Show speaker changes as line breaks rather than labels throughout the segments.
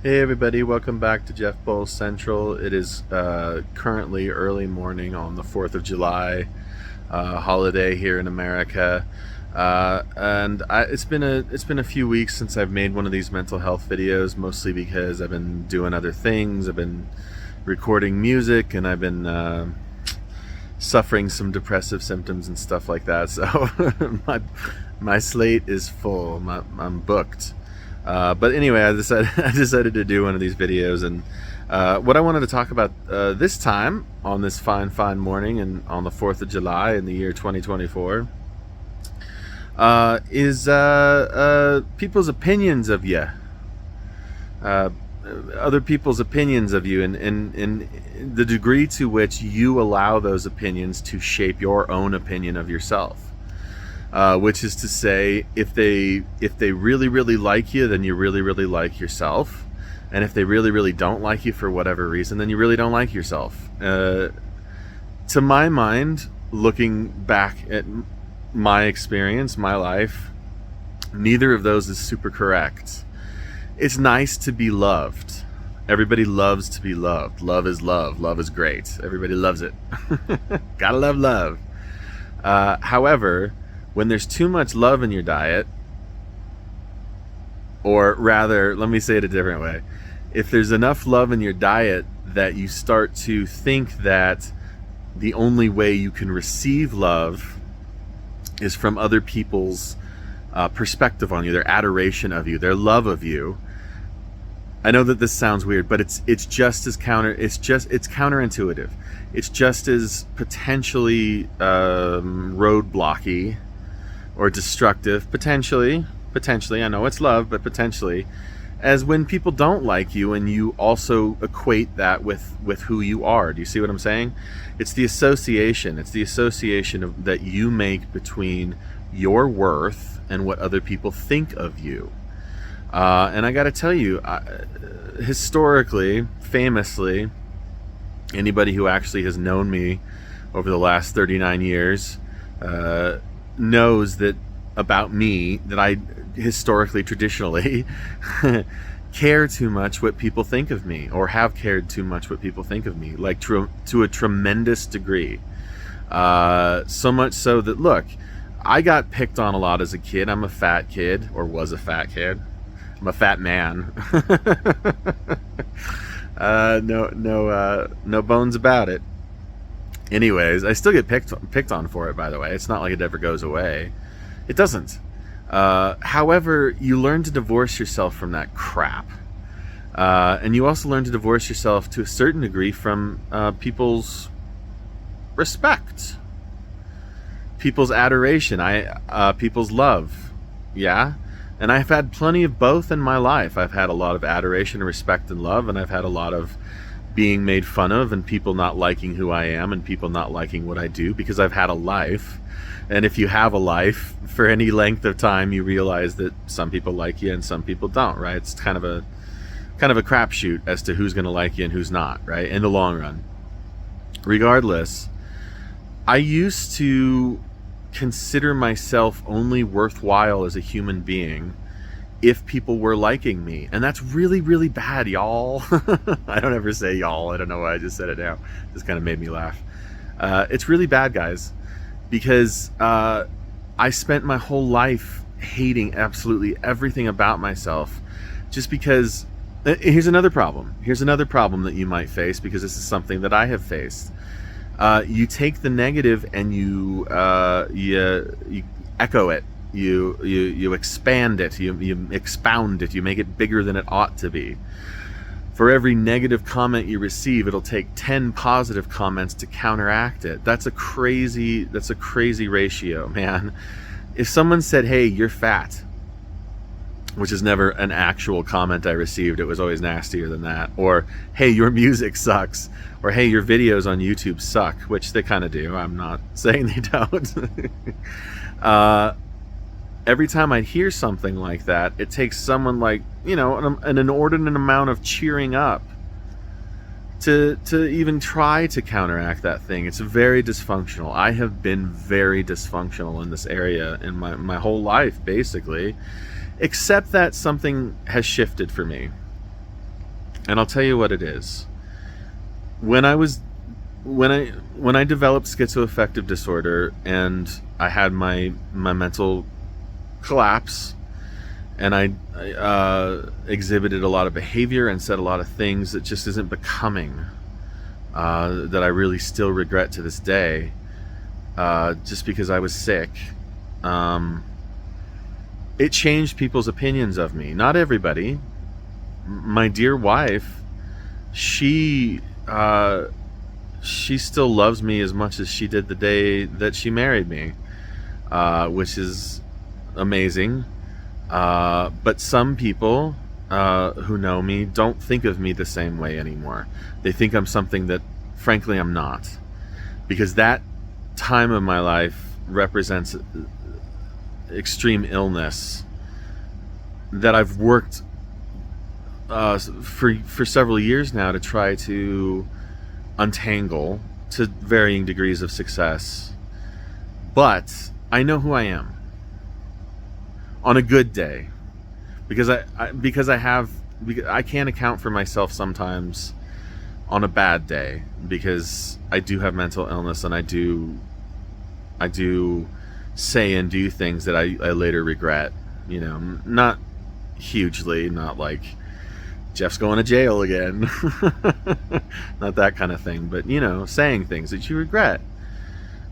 Hey everybody, welcome back to Jeff Bowles Central. It is currently early morning on the 4th of July, holiday here in America. It's been a few weeks since I've made one of these mental health videos, mostly because I've been doing other things. I've been recording music and I've been suffering some depressive symptoms and stuff like that. So my slate is full. I'm booked. But anyway, I decided to do one of these videos, and what I wanted to talk about this time on this fine morning and on the 4th of July in the year 2024 is people's opinions of you, other people's opinions of you, and the degree to which you allow those opinions to shape your own opinion of yourself. Which is to say, if they really like you, then you really like yourself, and if they really don't like you for whatever reason, then you really don't like yourself. To my mind, looking back at my experience, my life, neither of those is super correct. It's nice to be loved. Everybody loves to be loved. Love is love. Love is great. Everybody loves it. Gotta love love. However, when there's too much love in your diet, or rather, let me say it a different way. If there's enough love in your diet that you start to think that the only way you can receive love is from other people's perspective on you, their adoration of you, their love of you. I know that this sounds weird, but it's just as it's counterintuitive. It's just as potentially roadblocky or destructive, potentially, I know it's love, but potentially, as when people don't like you and you also equate that with who you are. Do you see what I'm saying? It's the association that you make between your worth and what other people think of you. And I gotta tell you, historically, famously, anybody who actually has known me over the last 39 years knows that about me, that I historically, traditionally care too much what people think of me, or have cared too much what people think of me, like to a tremendous degree. So much so that, look, I got picked on a lot as a kid. I'm a fat kid, or was a fat kid. I'm a fat man. No bones about it. Anyways, I still get picked on for it, by the way. It's not like it ever goes away. It doesn't. However, you learn to divorce yourself from that crap. And you also learn to divorce yourself to a certain degree from people's respect, people's adoration, people's love. Yeah? And I've had plenty of both in my life. I've had a lot of adoration, respect, and love, and I've had a lot of being made fun of and people not liking who I am and people not liking what I do, because I've had a life. And if you have a life for any length of time, you realize that some people like you and some people don't, right? It's kind of a crapshoot as to who's going to like you and who's not, right? In the long run. Regardless, I used to consider myself only worthwhile as a human being if people were liking me, and that's really bad, y'all. I don't ever say y'all. I don't know why I just said it now. This kind of made me laugh. It's really bad, guys, because I spent my whole life hating absolutely everything about myself, just because. Here's another problem that you might face, because this is something that I have faced. You take the negative and you echo it. You expand it, you expound it, you make it bigger than it ought to be. For every negative comment you receive, it'll take 10 positive comments to counteract it. That's a crazy ratio, man. If someone said, "Hey, you're fat," which is never an actual comment I received, it was always nastier than that, or "Hey, your music sucks," or "Hey, your videos on YouTube suck," which they kind of do. I'm not saying they don't. Every time I hear something like that, it takes someone like, an inordinate amount of cheering up to even try to counteract that thing. It's very dysfunctional. I have been very dysfunctional in this area in my whole life, basically, except that something has shifted for me. And I'll tell you what it is. When I was when I developed schizoaffective disorder and I had my mental collapse, and I exhibited a lot of behavior and said a lot of things that just isn't becoming, that I really still regret to this day, just because I was sick. It changed people's opinions of me. Not everybody. My dear wife, she still loves me as much as she did the day that she married me, which is amazing. But some people who know me don't think of me the same way anymore. They think I'm something that, frankly, I'm not. Because that time of my life represents extreme illness that I've worked for several years now to try to untangle to varying degrees of success. But I know who I am on a good day, because I can't account for myself sometimes on a bad day, because I do have mental illness, and I do say and do things that I later regret. You know, not hugely, not like Jeff's going to jail again, not that kind of thing, but you know, saying things that you regret.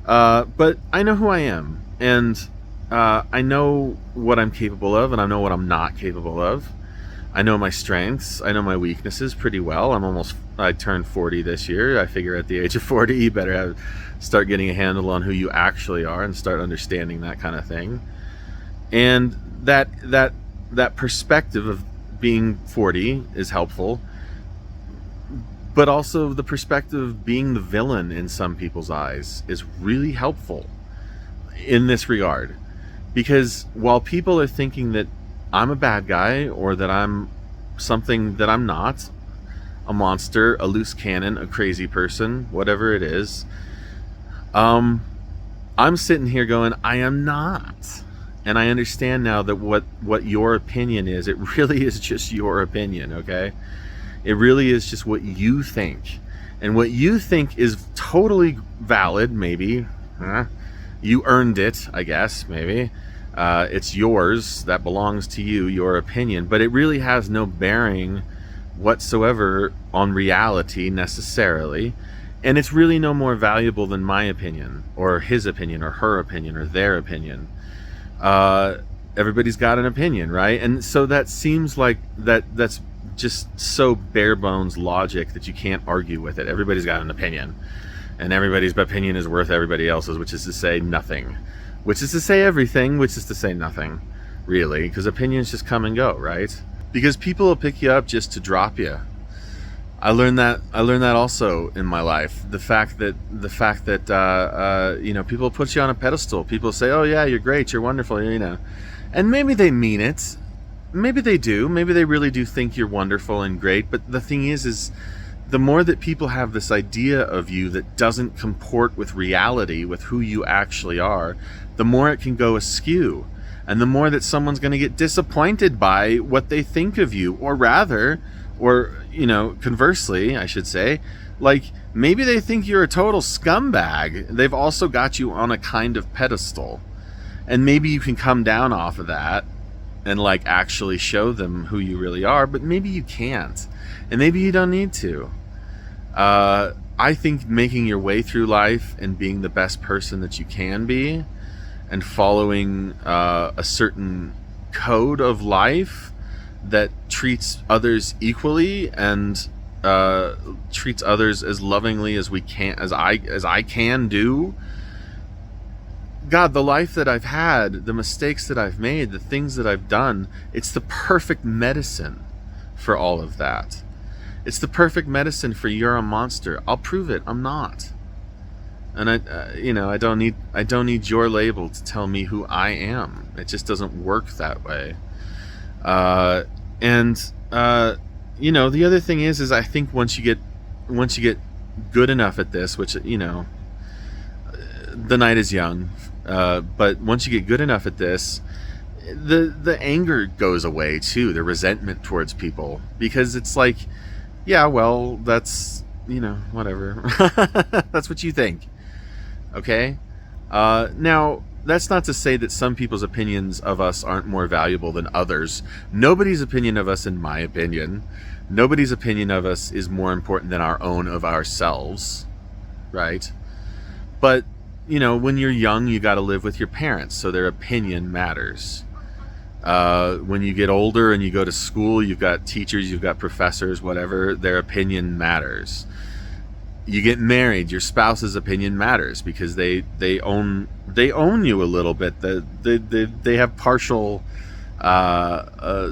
But I know who I am, and I know what I'm capable of, and I know what I'm not capable of. I know my strengths, I know my weaknesses pretty well. I turned 40 this year. I figure at the age of 40, you better start getting a handle on who you actually are and start understanding that kind of thing. And that perspective of being 40 is helpful, but also the perspective of being the villain in some people's eyes is really helpful in this regard. Because while people are thinking that I'm a bad guy, or that I'm something that I'm not, a monster, a loose cannon, a crazy person, whatever it is, I'm sitting here going, I am not. And I understand now that what your opinion is, it really is just your opinion, okay? It really is just what you think. And what you think is totally valid, maybe. You earned it, I guess, maybe. It's yours, that belongs to you, your opinion. But it really has no bearing whatsoever on reality, necessarily. And it's really no more valuable than my opinion, or his opinion, or her opinion, or their opinion. Everybody's got an opinion, right? And so that seems like that's just so bare bones logic that you can't argue with it. Everybody's got an opinion, and everybody's opinion is worth everybody else's, which is to say nothing, which is to say everything, which is to say nothing, really, because opinions just come and go, right? Because people will pick you up just to drop you. I learned that also in my life. The fact that you know, people put you on a pedestal. People say, "Oh yeah, you're great, you're wonderful," you know, and maybe they mean it. Maybe they do. Maybe they really do think you're wonderful and great. But the thing is the more that people have this idea of you that doesn't comport with reality, with who you actually are, the more it can go askew, and the more that someone's going to get disappointed by what they think of you, or rather. Or, you know, conversely, I should say, like, maybe they think you're a total scumbag. They've also got you on a kind of pedestal. And maybe you can come down off of that and, like, actually show them who you really are. But maybe you can't. And maybe you don't need to. I think making your way through life and being the best person that you can be, and following a certain code of life that treats others equally and treats others as lovingly as I can do. God, the life that I've had, the mistakes that I've made, the things that I've done, it's the perfect medicine for all of that. It's the perfect medicine for you're a monster. I'll prove it. I'm not. And I don't need your label to tell me who I am. It just doesn't work that way. You know, the other thing is I think once you get good enough at this, which, you know, the night is young, but once you get good enough at this, the anger goes away too, the resentment towards people, because it's like, Yeah, well, that's, whatever. That's what you think. Okay? Now, that's not to say that some people's opinions of us aren't more valuable than others. Nobody's opinion of us, in my opinion, nobody's opinion of us is more important than our own of ourselves, right? But, when you're young, you got to live with your parents, so their opinion matters. When you get older and you go to school, you've got teachers, you've got professors, whatever, their opinion matters. You get married, your spouse's opinion matters because they own you a little bit. They have partial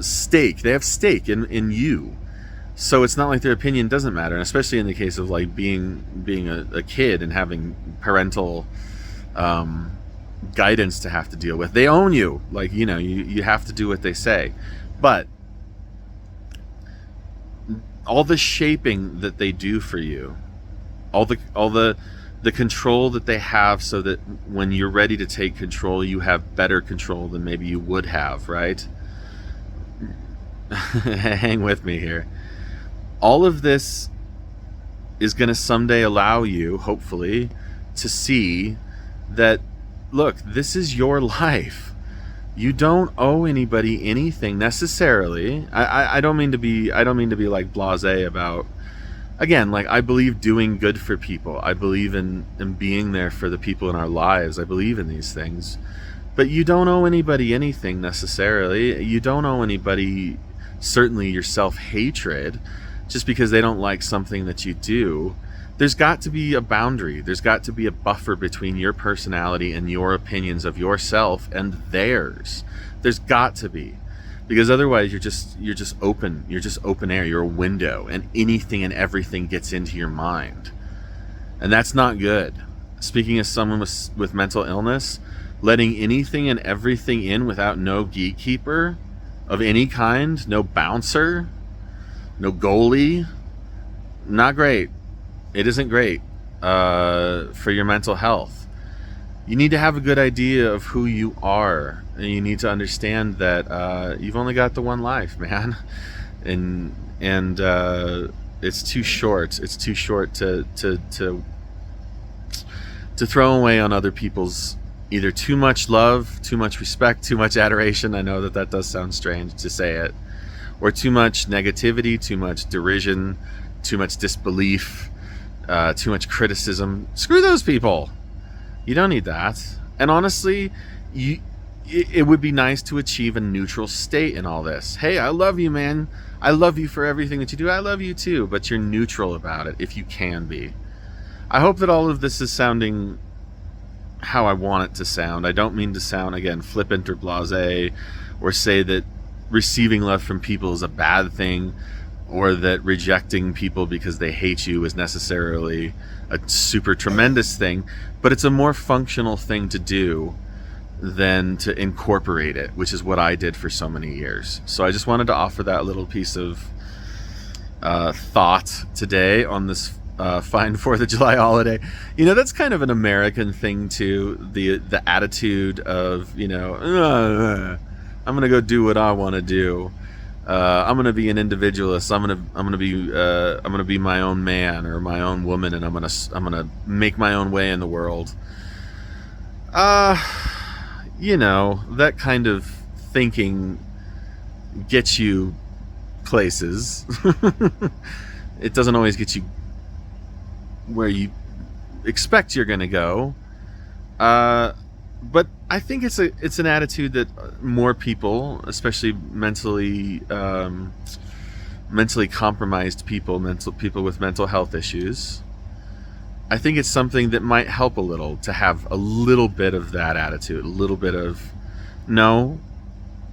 stake. They have stake in you. So it's not like their opinion doesn't matter, and especially in the case of like being a kid and having parental guidance to have to deal with. They own you. Like, you have to do what they say. But all the shaping that they do for you, all the control that they have, so that when you're ready to take control, you have better control than maybe you would have, right? Hang with me here. All of this is going to someday allow you, hopefully, to see that, look, this is your life. You don't owe anybody anything necessarily. I don't mean to be like blasé about, again, like, I believe doing good for people. I believe in being there for the people in our lives. I believe in these things. But you don't owe anybody anything necessarily. You don't owe anybody, certainly, your self-hatred just because they don't like something that you do. There's got to be a boundary. There's got to be a buffer between your personality and your opinions of yourself and theirs. There's got to be. Because otherwise you're just open. You're just open air. You're a window, and anything and everything gets into your mind. And that's not good. Speaking as someone with mental illness, letting anything and everything in without no gatekeeper of any kind, no bouncer, no goalie, not great. It isn't great for your mental health. You need to have a good idea of who you are, and you need to understand that you've only got the one life, man, and it's too short. It's too short to throw away on other people's either too much love, too much respect, too much adoration. I know that does sound strange to say it, or too much negativity, too much derision, too much disbelief. Too much criticism. Screw those people. You don't need that. And honestly, it would be nice to achieve a neutral state in all this. Hey, I love you, man. I love you for everything that you do. I love you too. But you're neutral about it if you can be. I hope that all of this is sounding how I want it to sound. I don't mean to sound, again, flippant or blasé, or say that receiving love from people is a bad thing, or that rejecting people because they hate you is necessarily a super tremendous thing. But it's a more functional thing to do than to incorporate it, which is what I did for so many years. So I just wanted to offer that little piece of thought today on this fine 4th of July holiday. That's kind of an American thing too, the attitude of, I'm gonna go do what I want to do. I'm gonna be an individualist. I'm gonna be my own man or my own woman, and I'm gonna make my own way in the world. That kind of thinking gets you places. It doesn't always get you where you expect you're gonna go. But I think it's an attitude that more people, especially mentally compromised people with mental health issues, I think it's something that might help a little to have a little bit of that attitude, a little bit of, no,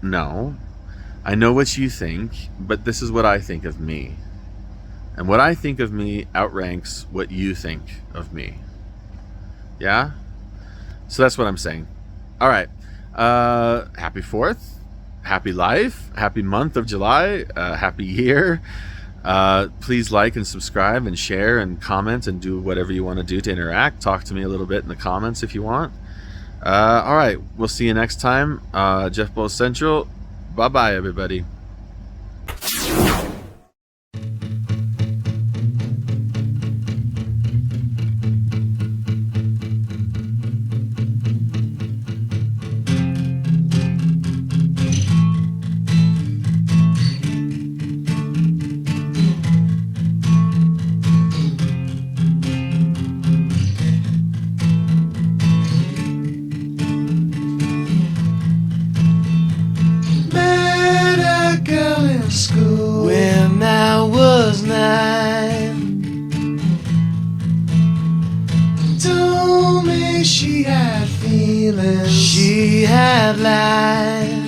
I know what you think, but this is what I think of me. And what I think of me outranks what you think of me. Yeah? So that's what I'm saying. All right. Happy 4th. Happy life. Happy month of July. Happy year. Please like and subscribe and share and comment and do whatever you want to do to interact. Talk to me a little bit in the comments if you want. All right. We'll see you next time. Jeff Blow Central. Bye-bye, everybody.
she had feelings.
She had life.